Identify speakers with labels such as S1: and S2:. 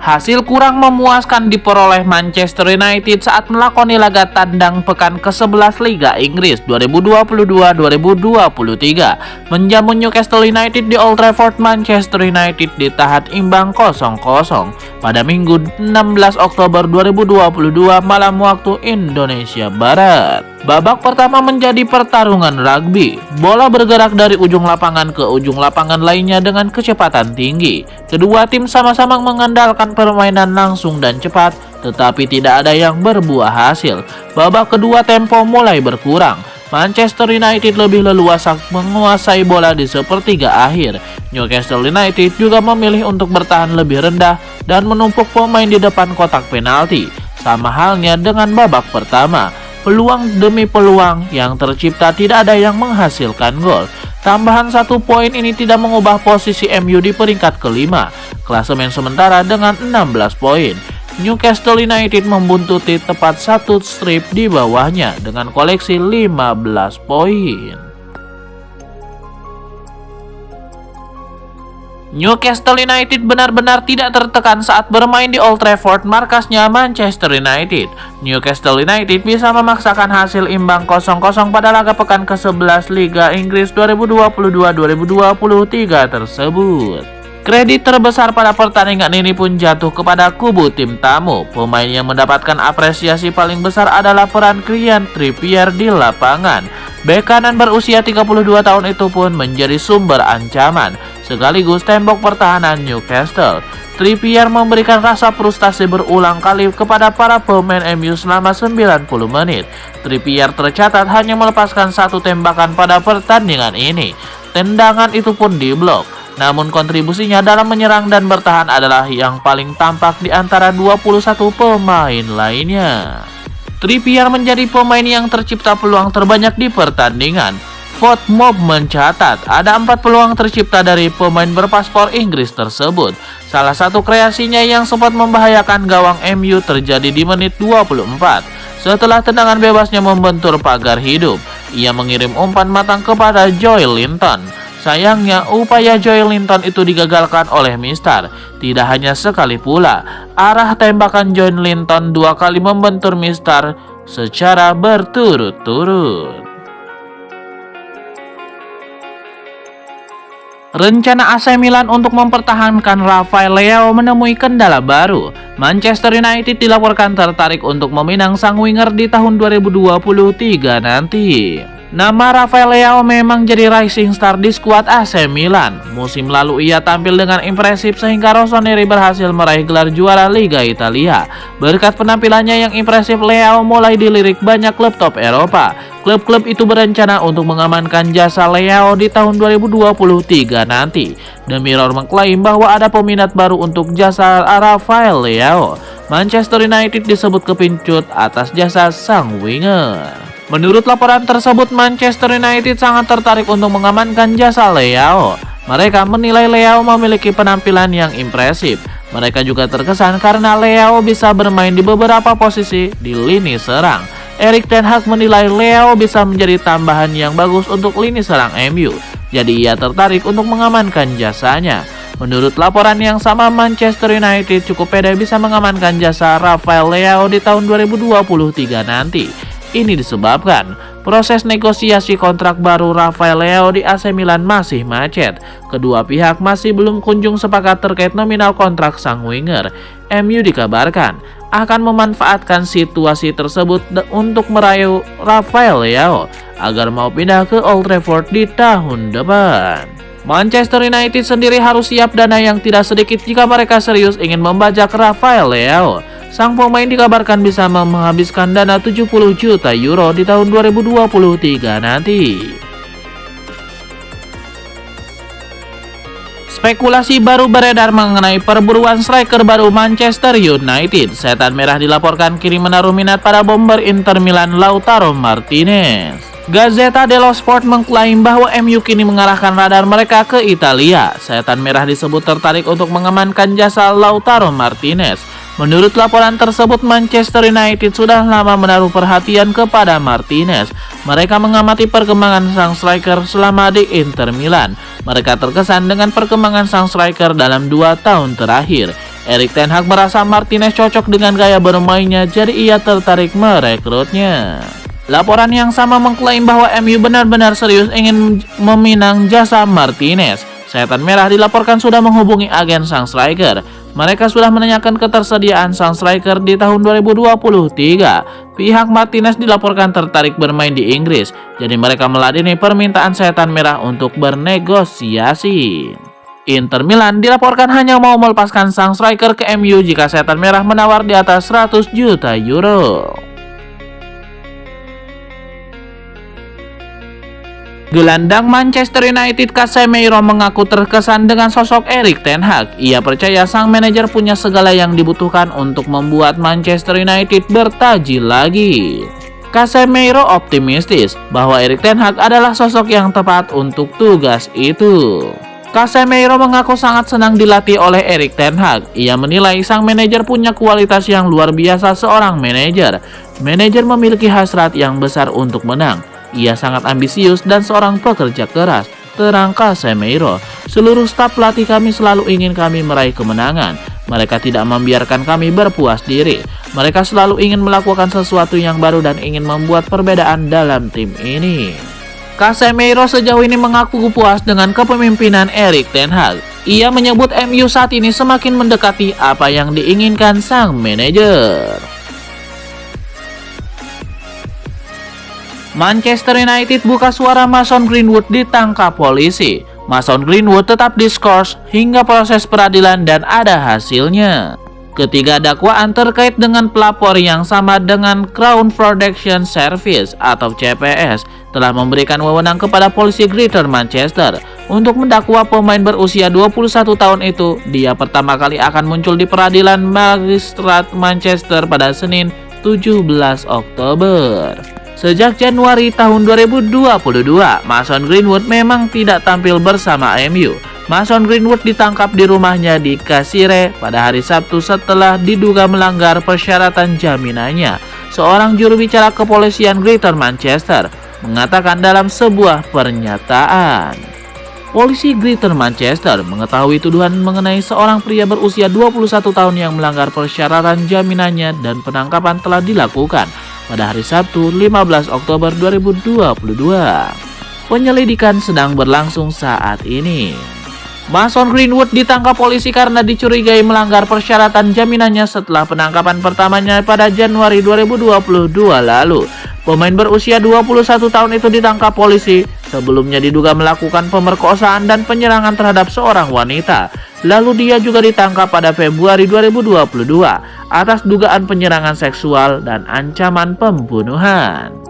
S1: Hasil kurang memuaskan diperoleh Manchester United saat melakoni laga tandang pekan ke-11 Liga Inggris 2022-2023. Menjamu Newcastle United di Old Trafford, Manchester United ditahan imbang 0-0 pada Minggu 16 Oktober 2022 malam waktu Indonesia Barat. Babak pertama menjadi pertarungan rugby. Bola bergerak dari ujung lapangan ke ujung lapangan lainnya dengan kecepatan tinggi. Kedua tim sama-sama mengandalkan permainan langsung dan cepat, tetapi tidak ada yang berbuah hasil. Babak kedua tempo mulai berkurang. Manchester United lebih leluasa menguasai bola di sepertiga akhir. Newcastle United juga memilih untuk bertahan lebih rendah dan menumpuk pemain di depan kotak penalti. Sama halnya dengan babak pertama. Peluang demi peluang yang tercipta, tidak ada yang menghasilkan gol. Tambahan 1 poin ini tidak mengubah posisi MU di peringkat kelima, klasemen sementara dengan 16 poin. Newcastle United membuntuti tepat 1 strip di bawahnya dengan koleksi 15 poin. Newcastle United benar-benar tidak tertekan saat bermain di Old Trafford, markasnya Manchester United. Newcastle United bisa memaksakan hasil imbang 0-0 pada laga pekan ke-11 Liga Inggris 2022-2023 tersebut. Kredit terbesar pada pertandingan ini pun jatuh kepada kubu tim tamu. Pemain yang mendapatkan apresiasi paling besar adalah peran Kieran Trippier di lapangan. Bek kanan berusia 32 tahun itu pun menjadi sumber ancaman, sekaligus tembok pertahanan Newcastle. Trippier memberikan rasa frustasi berulang kali kepada para pemain MU selama 90 menit. Trippier tercatat hanya melepaskan 1 tembakan pada pertandingan ini. Tendangan itu pun diblok. Namun kontribusinya dalam menyerang dan bertahan adalah yang paling tampak di antara 21 pemain lainnya. Trippier menjadi pemain yang tercipta peluang terbanyak di pertandingan. FotMob mencatat ada 4 peluang tercipta dari pemain berpaspor Inggris tersebut. Salah satu kreasinya yang sempat membahayakan gawang MU terjadi di menit 24. Setelah tendangan bebasnya membentur pagar hidup, ia mengirim umpan matang kepada Joelinton. Sayangnya, upaya Joelinton itu digagalkan oleh Mister. Tidak hanya sekali pula, arah tembakan Joelinton 2 kali membentur Mister secara berturut-turut. Rencana AC Milan untuk mempertahankan Rafael Leao menemui kendala baru. Manchester United dilaporkan tertarik untuk meminang sang winger di tahun 2023 nanti. Nama Rafael Leao memang jadi rising star di skuad AC Milan. Musim lalu ia tampil dengan impresif sehingga Rossoneri berhasil meraih gelar juara Liga Italia. Berkat penampilannya yang impresif, Leao mulai dilirik banyak klub top Eropa. Klub-klub itu berencana untuk mengamankan jasa Leao di tahun 2023 nanti. The Mirror mengklaim bahwa ada peminat baru untuk jasa Rafael Leao. Manchester United disebut kepincut atas jasa sang winger. Menurut laporan tersebut, Manchester United sangat tertarik untuk mengamankan jasa Leao. Mereka menilai Leao memiliki penampilan yang impresif. Mereka juga terkesan karena Leao bisa bermain di beberapa posisi di lini serang. Erik ten Hag menilai Leao bisa menjadi tambahan yang bagus untuk lini serang MU. Jadi ia tertarik untuk mengamankan jasanya. Menurut laporan yang sama, Manchester United cukup pede bisa mengamankan jasa Rafael Leao di tahun 2023 nanti. Ini disebabkan proses negosiasi kontrak baru Rafael Leao di AC Milan masih macet. Kedua pihak masih belum kunjung sepakat terkait nominal kontrak sang winger. MU dikabarkan akan memanfaatkan situasi tersebut untuk merayu Rafael Leao agar mau pindah ke Old Trafford di tahun depan. Manchester United sendiri harus siap dana yang tidak sedikit jika mereka serius ingin membajak Rafael Leao. Sang pemain dikabarkan bisa menghabiskan dana 70 juta euro di tahun 2023 nanti. Spekulasi baru beredar mengenai perburuan striker baru Manchester United. Setan Merah dilaporkan kini menaruh minat pada bomber Inter Milan Lautaro Martinez. Gazzetta dello Sport mengklaim bahwa MU kini mengarahkan radar mereka ke Italia. Setan Merah disebut tertarik untuk mengamankan jasa Lautaro Martinez. Menurut laporan tersebut, Manchester United sudah lama menaruh perhatian kepada Martinez. Mereka mengamati perkembangan sang striker selama di Inter Milan. Mereka terkesan dengan perkembangan sang striker dalam 2 tahun terakhir. Erik ten Hag merasa Martinez cocok dengan gaya bermainnya, jadi ia tertarik merekrutnya. Laporan yang sama mengklaim bahwa MU benar-benar serius ingin meminang jasa Martinez. Setan Merah dilaporkan sudah menghubungi agen sang striker. Mereka sudah menanyakan ketersediaan sang striker di tahun 2023. Pihak Martinez dilaporkan tertarik bermain di Inggris, jadi mereka meladeni permintaan Setan Merah untuk bernegosiasi. Inter Milan dilaporkan hanya mau melepaskan sang striker ke MU jika Setan Merah menawar di atas 100 juta euro. Gelandang Manchester United Casemiro mengaku terkesan dengan sosok Erik ten Hag. Ia percaya sang manajer punya segala yang dibutuhkan untuk membuat Manchester United bertaji lagi. Casemiro optimistis bahwa Erik ten Hag adalah sosok yang tepat untuk tugas itu. Casemiro mengaku sangat senang dilatih oleh Erik ten Hag. Ia menilai sang manajer punya kualitas yang luar biasa seorang manajer. Manajer memiliki hasrat yang besar untuk menang. Ia sangat ambisius dan seorang pekerja keras, terang Casemiro. Seluruh staf pelatih kami selalu ingin kami meraih kemenangan. Mereka tidak membiarkan kami berpuas diri. Mereka selalu ingin melakukan sesuatu yang baru dan ingin membuat perbedaan dalam tim ini. Casemiro sejauh ini mengaku puas dengan kepemimpinan Erik ten Hag. Ia menyebut MU saat ini semakin mendekati apa yang diinginkan sang manajer. Manchester United buka suara Mason Greenwood ditangkap polisi. Mason Greenwood tetap diskors hingga proses peradilan dan ada hasilnya. Ketiga dakwaan terkait dengan pelapor yang sama dengan Crown Protection Service atau CPS telah memberikan wewenang kepada polisi Greater Manchester untuk mendakwa pemain berusia 21 tahun itu. Dia pertama kali akan muncul di peradilan Magistrat Manchester pada Senin 17 Oktober. Sejak Januari tahun 2022, Mason Greenwood memang tidak tampil bersama MU. Mason Greenwood ditangkap di rumahnya di Casire pada hari Sabtu setelah diduga melanggar persyaratan jaminannya. Seorang juru bicara kepolisian Greater Manchester mengatakan dalam sebuah pernyataan. Polisi Greater Manchester mengetahui tuduhan mengenai seorang pria berusia 21 tahun yang melanggar persyaratan jaminannya dan penangkapan telah dilakukan pada hari Sabtu 15 Oktober 2022. Penyelidikan sedang berlangsung saat ini. Mason Greenwood ditangkap polisi karena dicurigai melanggar persyaratan jaminannya setelah penangkapan pertamanya pada Januari 2022 lalu. Pemain berusia 21 tahun itu ditangkap polisi. Sebelumnya diduga melakukan pemerkosaan dan penyerangan terhadap seorang wanita. Lalu dia juga ditangkap pada Februari 2022 atas dugaan penyerangan seksual dan ancaman pembunuhan.